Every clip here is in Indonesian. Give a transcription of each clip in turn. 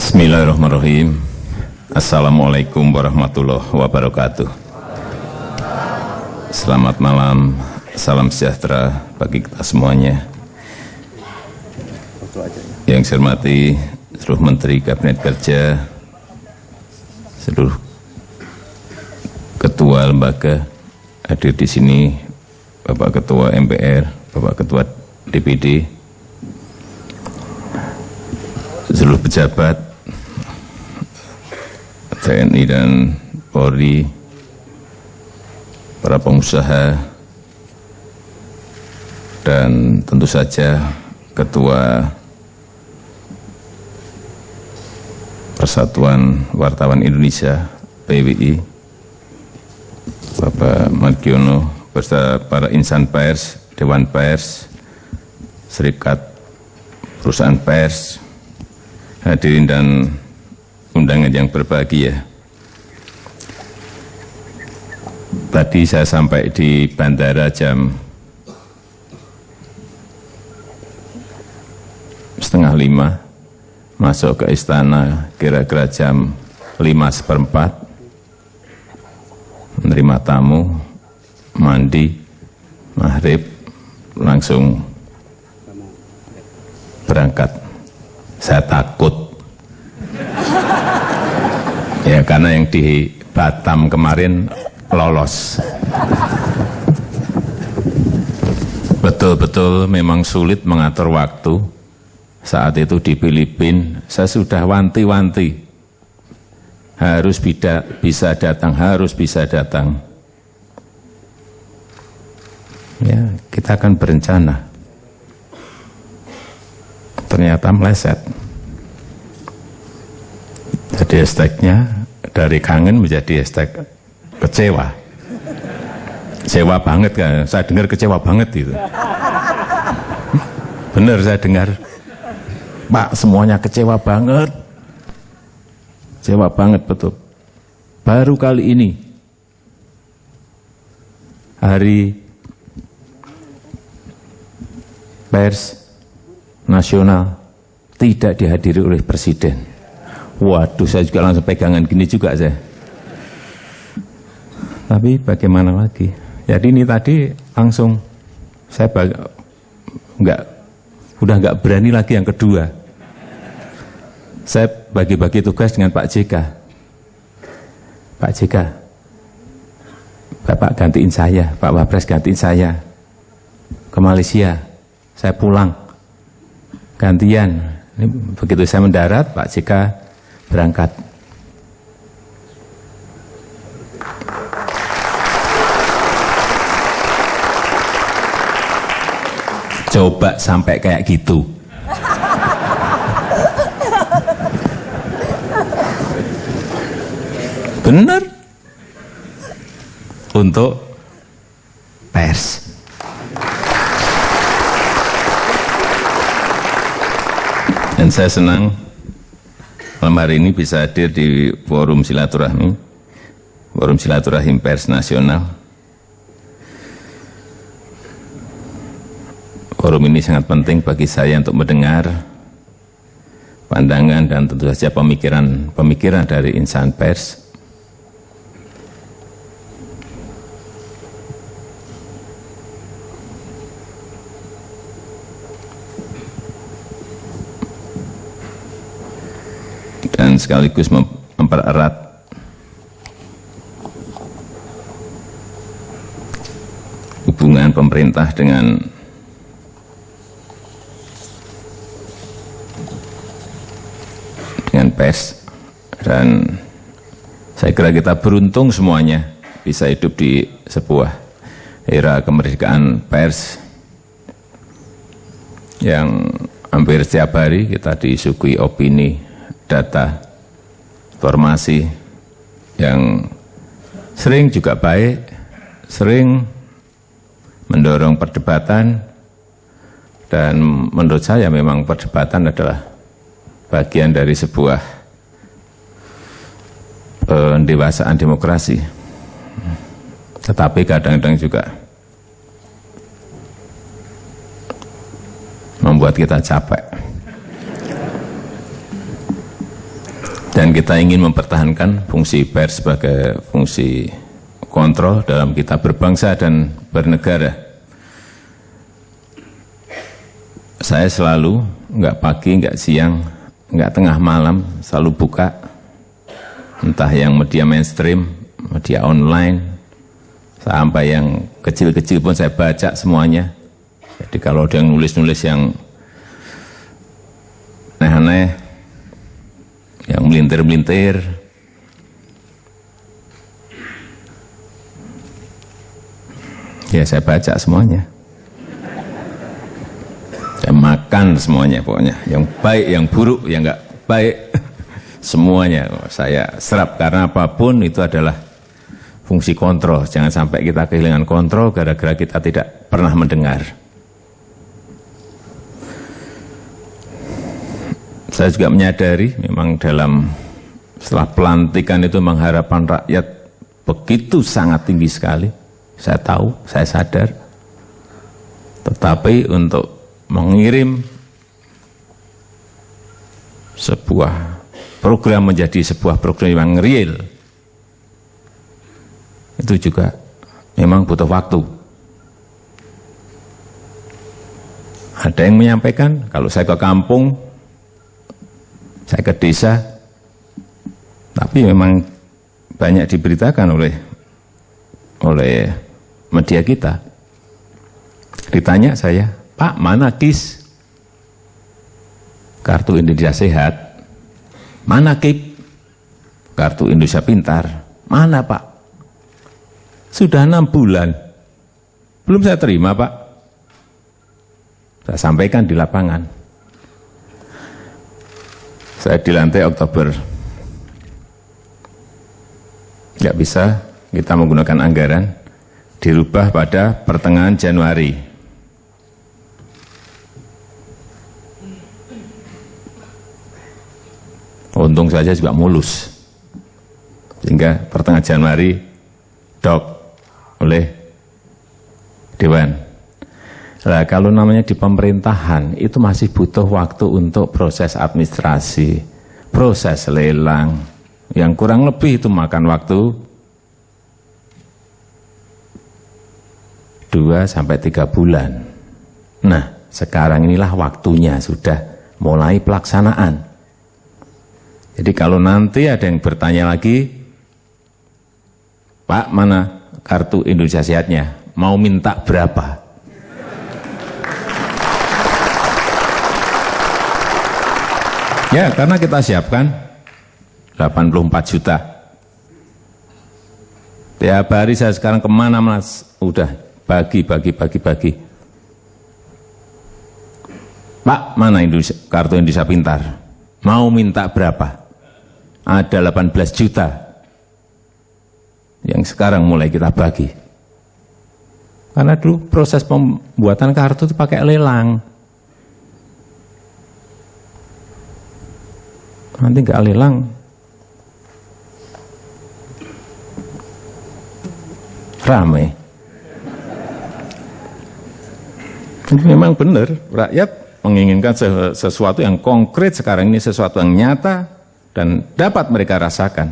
Bismillahirrahmanirrahim. Assalamualaikum warahmatullahi wabarakatuh. Selamat malam, salam sejahtera bagi kita semuanya. Yang saya hormati seluruh Menteri Kabinet Kerja, seluruh Ketua Lembaga hadir di sini, Bapak Ketua MPR, Bapak Ketua DPD, seluruh pejabat TNI dan Polri, para pengusaha, dan tentu saja Ketua Persatuan Wartawan Indonesia PWI, Bapak Mardiono, beserta para insan pers, Dewan Pers, Serikat Perusahaan Pers, hadirin dan undangan yang berbahagia. Tadi saya sampai di bandara jam 4:30, masuk ke istana kira-kira jam 5:15, menerima tamu, mandi, maghrib, langsung berangkat. Saya takut. Ya, karena yang di Batam kemarin lolos. Betul-betul memang sulit mengatur waktu. Saat itu di Filipina, saya sudah wanti-wanti. Harus bisa datang, harus bisa datang. Ya, kita akan berencana. Ternyata meleset. Jadi hashtagnya dari kangen menjadi hashtag kecewa. Kecewa banget kan, saya dengar kecewa banget itu. Benar saya dengar, Pak, semuanya kecewa banget. Kecewa banget, betul. Baru kali ini, Hari Pers Nasional tidak dihadiri oleh Presiden. Waduh, saya juga langsung pegangan gini juga saya. Tapi bagaimana lagi? Jadi ini tadi langsung saya udah nggak berani lagi yang kedua. Saya bagi-bagi tugas dengan Pak JK. Pak JK, Bapak gantiin saya, Pak Wapres gantiin saya ke Malaysia. Saya pulang gantian. Ini begitu saya mendarat, Pak JK berangkat. Coba sampai kayak gitu. Benar. Untuk pers. Dan saya senang malam hari ini bisa hadir di forum silaturahmi, forum silaturahim pers nasional. Forum ini sangat penting bagi saya untuk mendengar pandangan dan tentu saja pemikiran dari insan pers. Dan sekaligus mempererat hubungan pemerintah dengan pers. Dan saya kira kita beruntung semuanya bisa hidup di sebuah era kemerdekaan pers yang hampir setiap hari kita disuguhi opini, data, informasi yang sering juga baik, sering mendorong perdebatan, dan menurut saya memang perdebatan adalah bagian dari sebuah pendewasaan demokrasi. Tetapi kadang-kadang juga membuat kita capek. Dan kita ingin mempertahankan fungsi pers sebagai fungsi kontrol dalam kita berbangsa dan bernegara. Saya selalu, nggak pagi, nggak siang, nggak tengah malam, selalu buka, entah yang media mainstream, media online, sampai yang kecil-kecil pun saya baca semuanya. Jadi kalau ada yang nulis-nulis yang aneh-aneh, yang melintir-melintir, ya saya baca semuanya. Saya makan semuanya pokoknya. Yang baik, yang buruk, yang enggak baik, semuanya saya serap. Karena apapun itu adalah fungsi kontrol. Jangan sampai kita kehilangan kontrol gara-gara kita tidak pernah mendengar. Saya juga menyadari memang setelah pelantikan itu memang harapan rakyat begitu sangat tinggi sekali. Saya tahu, saya sadar. Tetapi untuk mengirim sebuah program menjadi sebuah program yang real, itu juga memang butuh waktu. Ada yang menyampaikan, kalau saya ke kampung, saya ke desa, tapi memang banyak diberitakan oleh media kita. Ditanya saya, Pak, mana KIS? Kartu Indonesia Sehat. Mana KIP? Kartu Indonesia Pintar. Mana, Pak? Sudah 6 bulan. Belum saya terima, Pak. Saya sampaikan di lapangan. Saya dilantik Oktober. Nggak bisa kita menggunakan anggaran, dirubah pada pertengahan Januari. Untung saja juga mulus. Sehingga pertengahan Januari dok oleh Dewan. Nah, kalau namanya di pemerintahan itu masih butuh waktu untuk proses administrasi, proses lelang, yang kurang lebih itu makan waktu 2-3 bulan. Nah, sekarang inilah waktunya sudah mulai pelaksanaan. Jadi kalau nanti ada yang bertanya lagi, Pak, mana kartu Indonesia Sehatnya? Mau minta berapa? Ya, karena kita siapkan 84 juta. Tiap hari saya sekarang kemana mas? Udah bagi. Pak, mana kartu Indonesia Pintar? Mau minta berapa? Ada 18 juta yang sekarang mulai kita bagi. Karena dulu proses pembuatan kartu itu pakai lelang. Nanti nggak lelang, rame. Ini memang benar, rakyat menginginkan sesuatu yang konkret sekarang ini, sesuatu yang nyata dan dapat mereka rasakan.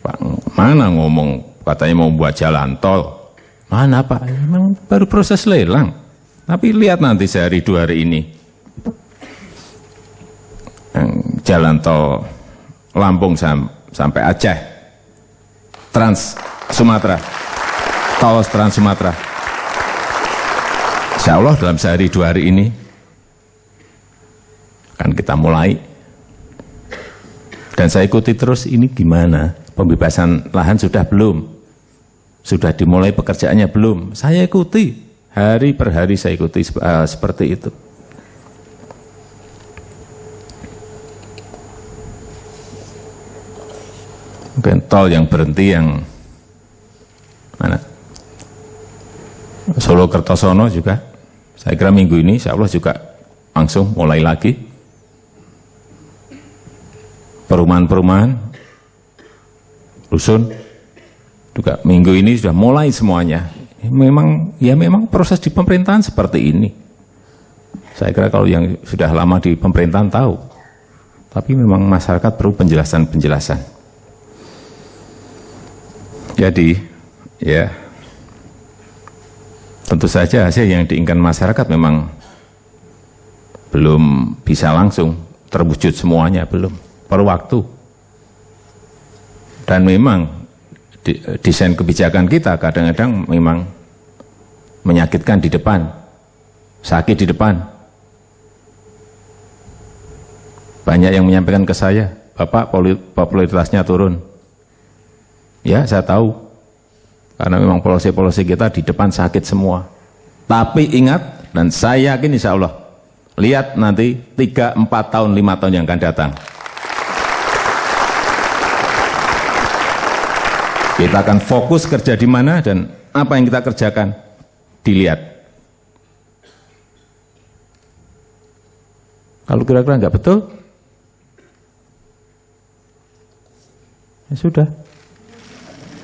Pak, mana ngomong katanya mau buat jalan tol? Mana Pak? Memang baru proses lelang. Tapi lihat nanti sehari 2 hari ini. Jalan tol Lampung sampai Aceh, Trans Sumatera, tol Trans Sumatera. Insya Allah dalam sehari 2 hari ini akan kita mulai. Dan saya ikuti terus ini gimana, pembebasan lahan sudah belum? Sudah dimulai pekerjaannya belum? Saya ikuti, hari per hari saya ikuti seperti itu. Mungkin tol yang berhenti yang mana? Solo Kertosono juga, saya kira minggu ini insya Allah juga langsung mulai lagi. Perumahan-perumahan, rusun, juga minggu ini sudah mulai semuanya. Memang proses di pemerintahan seperti ini. Saya kira kalau yang sudah lama di pemerintahan tahu, Tapi memang masyarakat perlu penjelasan-penjelasan. Jadi, ya, tentu saja hasil yang diinginkan masyarakat memang belum bisa langsung terwujud semuanya, belum. Perlu waktu. Dan memang desain kebijakan kita kadang-kadang memang menyakitkan di depan, sakit di depan. Banyak yang menyampaikan ke saya, Bapak popularitasnya turun. Ya, saya tahu. Karena memang polisi-polisi kita di depan sakit semua. Tapi ingat, dan saya yakin insya Allah, lihat nanti 3, 4 tahun, 5 tahun yang akan datang. Kita akan fokus kerja di mana dan apa yang kita kerjakan, dilihat. Kalau kira-kira nggak betul, ya sudah,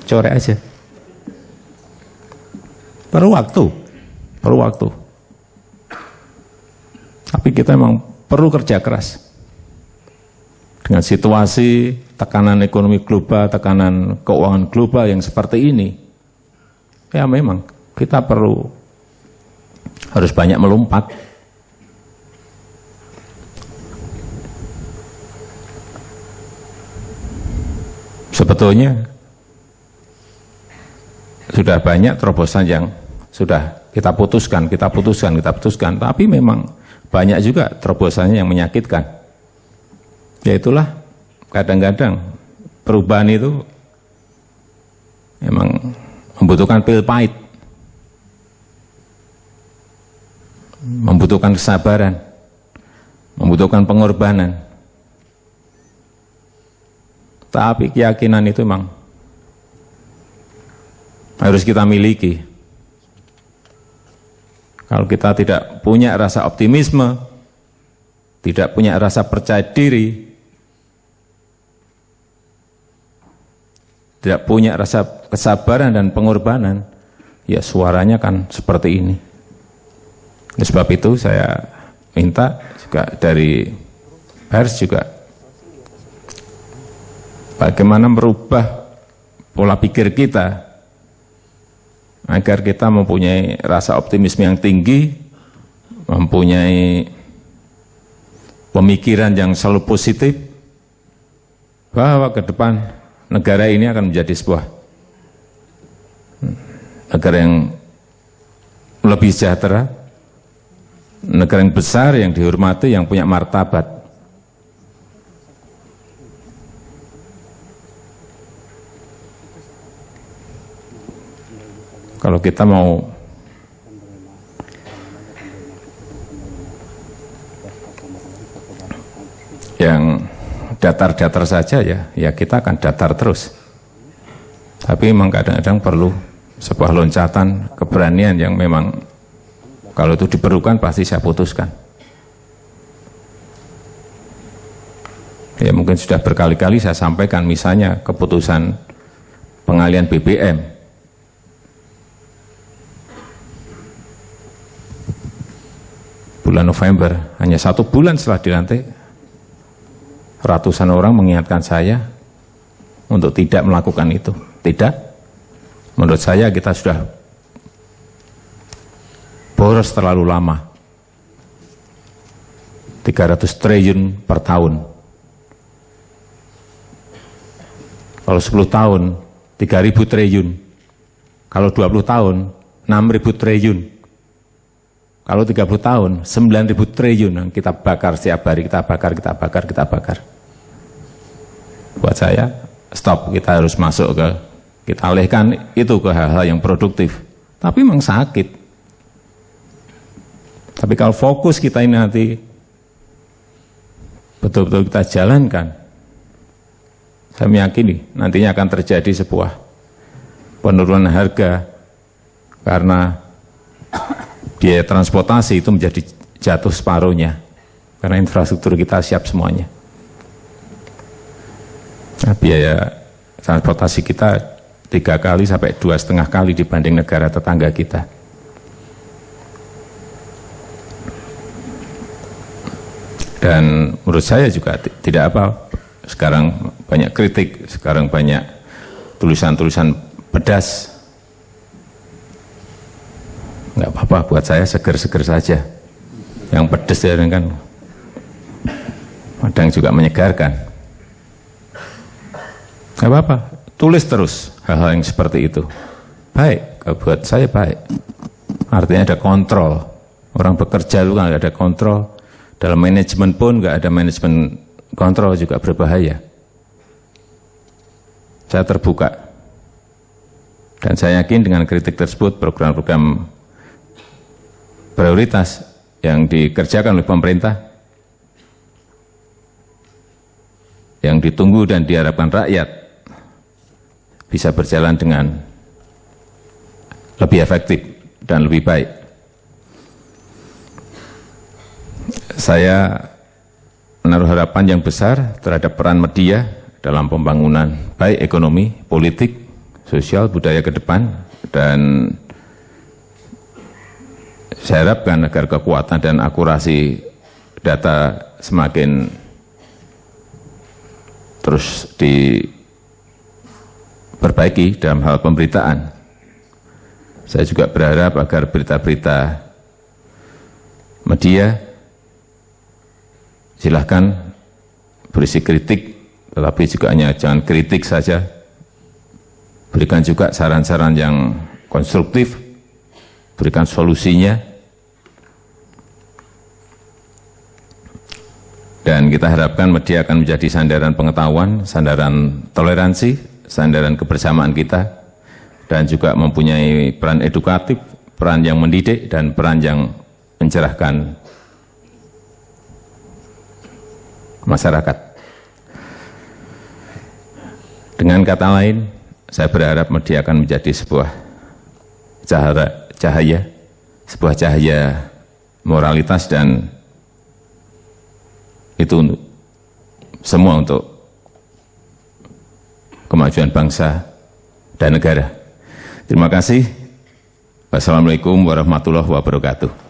corek aja. Perlu waktu. Tapi kita memang perlu kerja keras. Dengan situasi tekanan ekonomi global, tekanan keuangan global yang seperti ini, ya memang kita harus banyak melompat. Sebetulnya sudah banyak terobosan yang sudah kita putuskan, tapi memang banyak juga terobosannya yang menyakitkan. Ya itulah, kadang-kadang perubahan itu memang membutuhkan pil pahit, membutuhkan kesabaran, membutuhkan pengorbanan. Tapi keyakinan itu memang harus kita miliki. Kalau kita tidak punya rasa optimisme, tidak punya rasa percaya diri, tidak punya rasa kesabaran dan pengorbanan, ya suaranya kan seperti ini. Oleh sebab itu saya minta juga dari pers juga, bagaimana merubah pola pikir kita agar kita mempunyai rasa optimisme yang tinggi, mempunyai pemikiran yang selalu positif, bahwa ke depan negara ini akan menjadi sebuah negara yang lebih sejahtera, negara yang besar, yang dihormati, yang punya martabat. Kalau kita mau yang datar-datar saja, ya kita akan datar terus. Tapi memang kadang-kadang perlu sebuah loncatan keberanian yang memang kalau itu diperlukan pasti saya putuskan. Ya mungkin sudah berkali-kali saya sampaikan, misalnya keputusan pengalihan BBM. Bulan November, hanya 1 bulan setelah dilantik, ratusan orang mengingatkan saya untuk tidak melakukan itu. Tidak, menurut saya kita sudah boros terlalu lama. 300 triliun per tahun. Kalau 10 tahun, 3.000 triliun. Kalau 20 tahun, 6.000 triliun. Kalau 30 tahun, 9.000 triliun yang kita bakar setiap hari, kita bakar. Buat saya, stop, kita harus masuk kita alihkan itu ke hal-hal yang produktif. Tapi memang sakit. Tapi kalau fokus kita ini nanti betul-betul kita jalankan, saya meyakini nantinya akan terjadi sebuah penurunan harga karena biaya transportasi itu menjadi jatuh separuhnya karena infrastruktur kita siap semuanya. Nah, biaya transportasi kita 3 kali sampai 2,5 kali dibanding negara tetangga kita. Dan menurut saya juga tidak apa. Sekarang banyak kritik, sekarang banyak tulisan-tulisan pedas. Nggak apa-apa, buat saya seger-seger saja. Yang pedas ya kan kadang juga menyegarkan. Nggak apa-apa, tulis terus hal-hal yang seperti itu. Baik, buat saya baik. Artinya ada kontrol. Orang bekerja itu kan ada kontrol. Dalam manajemen pun nggak ada manajemen kontrol juga berbahaya. Saya terbuka. Dan saya yakin dengan kritik tersebut, program-program prioritas yang dikerjakan oleh pemerintah, yang ditunggu dan diharapkan rakyat, bisa berjalan dengan lebih efektif dan lebih baik. Saya menaruh harapan yang besar terhadap peran media dalam pembangunan baik ekonomi, politik, sosial, budaya ke depan, dan saya harapkan agar kekuatan dan akurasi data semakin terus diperbaiki dalam hal pemberitaan. Saya juga berharap agar berita-berita media silahkan berisi kritik, tetapi juga hanya jangan kritik saja. Berikan juga saran-saran yang konstruktif, berikan solusinya. Dan kita harapkan media akan menjadi sandaran pengetahuan, sandaran toleransi, sandaran kebersamaan kita, dan juga mempunyai peran edukatif, peran yang mendidik, dan peran yang mencerahkan masyarakat. Dengan kata lain, saya berharap media akan menjadi sebuah cahaya, sebuah cahaya moralitas, dan itu untuk semua, untuk kemajuan bangsa dan negara. Terima kasih. Wassalamualaikum warahmatullahi wabarakatuh.